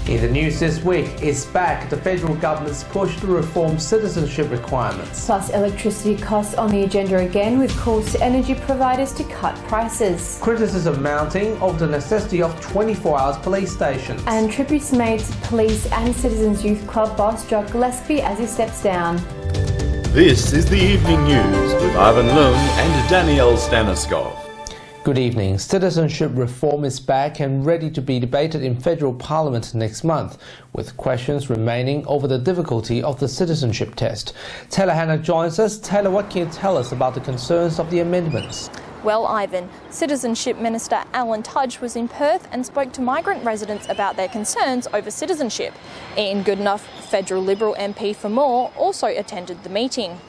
In the news this week, it's back, the federal government's push to reform citizenship requirements. Plus electricity costs on the agenda again, with calls to energy providers to cut prices. Criticism mounting of the necessity of 24 hours police stations. And tributes made to police and Citizens Youth Club boss Jock Gillespie as he steps down. This is the Evening News with Ivan Lung and Danielle Staniskov. Good evening. Citizenship reform is back and ready to be debated in federal parliament next month, with questions remaining over the difficulty of the citizenship test. Taylor Hannah joins us. Taylor, what can you tell us about the concerns of the amendments? Well, Ivan, Citizenship Minister Alan Tudge was in Perth and spoke to migrant residents about their concerns over citizenship. Ian Goodenough, federal Liberal MP for Moore, also attended the meeting.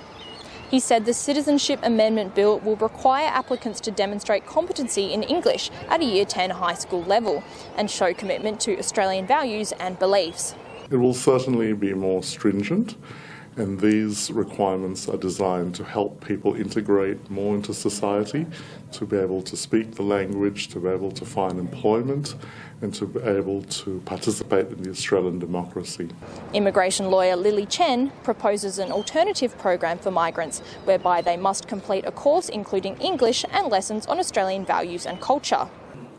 He said the Citizenship Amendment Bill will require applicants to demonstrate competency in English at a Year 10 high school level and show commitment to Australian values and beliefs. It will certainly be more stringent, and these requirements are designed to help people integrate more into society, to be able to speak the language, to be able to find employment, and to be able to participate in the Australian democracy. Immigration lawyer Lily Chen proposes an alternative program for migrants, whereby they must complete a course including English and lessons on Australian values and culture.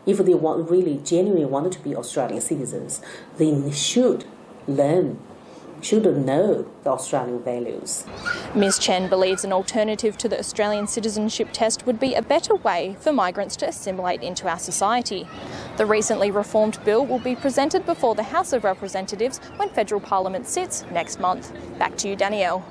If they really genuinely wanted to be Australian citizens, they should know the Australian values. Ms Chen believes an alternative to the Australian citizenship test would be a better way for migrants to assimilate into our society. The recently reformed bill will be presented before the House of Representatives when federal parliament sits next month. Back to you, Danielle.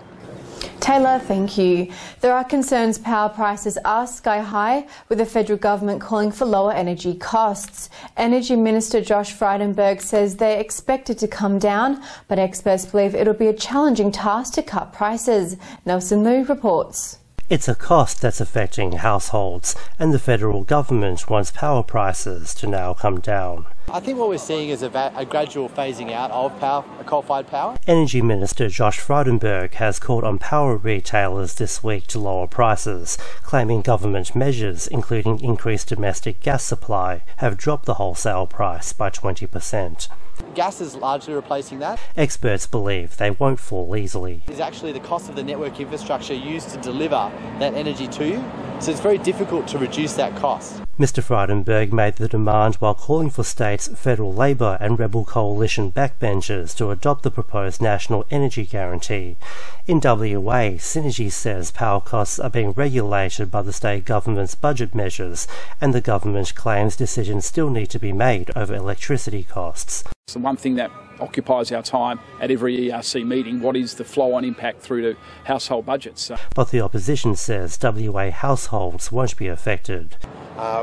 Taylor, thank you. There are concerns power prices are sky high, with the federal government calling for lower energy costs. Energy Minister Josh Frydenberg says they're expected to come down, but experts believe it'll be a challenging task to cut prices. Nelson Liu reports. It's a cost that's affecting households, and the federal government wants power prices to now come down. I think what we're seeing is a gradual phasing out of coal-fired power. Energy Minister Josh Frydenberg has called on power retailers this week to lower prices, claiming government measures, including increased domestic gas supply, have dropped the wholesale price by 20%. Gas is largely replacing that. Experts believe they won't fall easily. It's actually the cost of the network infrastructure used to deliver that energy to you, so it's very difficult to reduce that cost. Mr Frydenberg made the demand while calling for states, federal Labor and Rebel coalition backbenchers to adopt the proposed National Energy Guarantee. In WA, Synergy says power costs are being regulated by the state government's budget measures, and the government claims decisions still need to be made over electricity costs. It's the one thing that occupies our time at every ERC meeting. What is the flow-on impact through to household budgets? But the opposition says WA households won't be affected.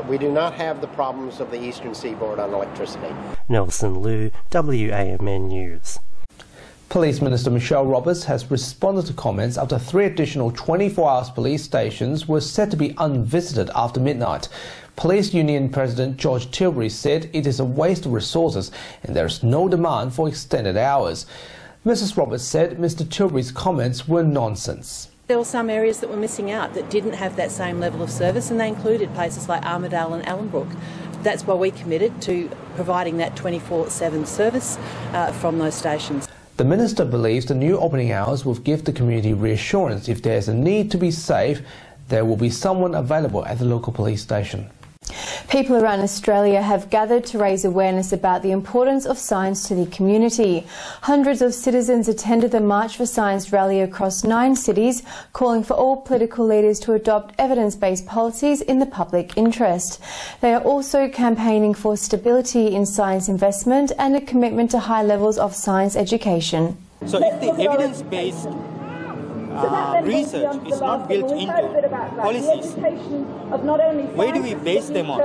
We do not have the problems of the eastern seaboard on electricity. Nelson Liu, WAMN News. Police Minister Michelle Roberts has responded to comments after 3 additional 24-hour police stations were said to be unvisited after midnight. Police Union President George Tilbury said it is a waste of resources and there is no demand for extended hours. Mrs Roberts said Mr Tilbury's comments were nonsense. There were some areas that were missing out that didn't have that same level of service, and they included places like Armidale and Allenbrook. That's why we committed to providing that 24/7 service from those stations. The Minister believes the new opening hours will give the community reassurance. If there is a need to be safe, there will be someone available at the local police station. People around Australia have gathered to raise awareness about the importance of science to the community. Hundreds of citizens attended the March for Science rally across 9 cities, calling for all political leaders to adopt evidence-based policies in the public interest. They are also campaigning for stability in science investment and a commitment to high levels of science education. So if the evidence-based research is not built into policies, where do we base them on?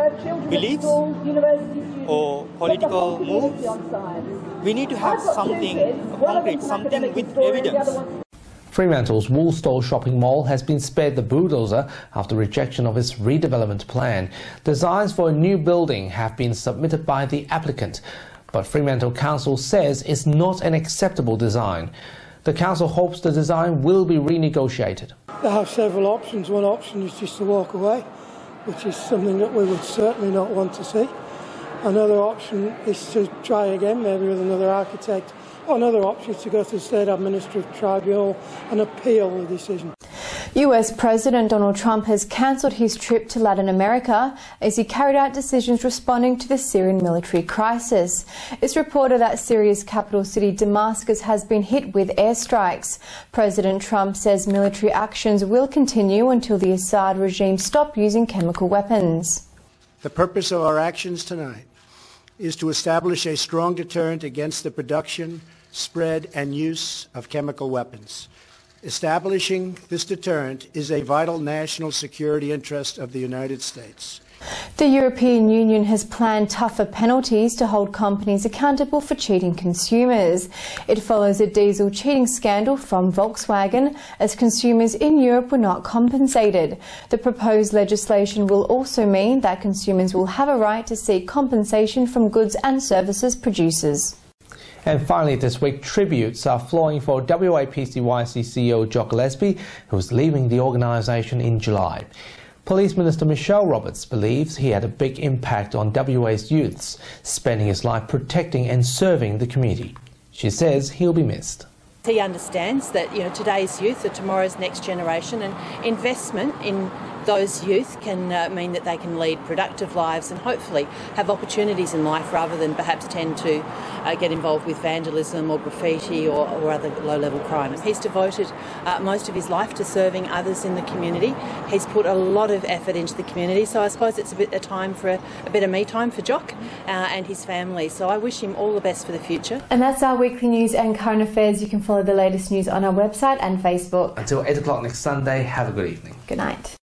Beliefs or political moves? We need to have something concrete, something with evidence. Fremantle's Woolstore shopping mall has been spared the bulldozer after rejection of its redevelopment plan. Designs for a new building have been submitted by the applicant, but Fremantle Council says it's not an acceptable design. The council hopes the design will be renegotiated. They have several options. One option is just to walk away, which is something that we would certainly not want to see. Another option is to try again, maybe with another architect. Or another option is to go to the State Administrative Tribunal and appeal the decision. US President Donald Trump has cancelled his trip to Latin America as he carried out decisions responding to the Syrian military crisis. It's reported that Syria's capital city Damascus has been hit with airstrikes. President Trump says military actions will continue until the Assad regime stops using chemical weapons. The purpose of our actions tonight is to establish a strong deterrent against the production, spread and use of chemical weapons. Establishing this deterrent is a vital national security interest of the United States. The European Union has planned tougher penalties to hold companies accountable for cheating consumers. It follows a diesel cheating scandal from Volkswagen, as consumers in Europe were not compensated. The proposed legislation will also mean that consumers will have a right to seek compensation from goods and services producers. And finally this week, tributes are flowing for WAPCYC CEO Jock Gillespie, who is leaving the organisation in July. Police Minister Michelle Roberts believes he had a big impact on WA's youths, spending his life protecting and serving the community. She says he'll be missed. He understands that today's youth are tomorrow's next generation, and investment in those youth can mean that they can lead productive lives and hopefully have opportunities in life rather than perhaps tend to get involved with vandalism or graffiti or other low-level crimes. He's devoted most of his life to serving others in the community. He's put a lot of effort into the community, so I suppose it's a bit of me time for Jock and his family. So I wish him all the best for the future. And that's our weekly news and current affairs. You can follow the latest news on our website and Facebook. Until 8 o'clock next Sunday, have a good evening. Good night.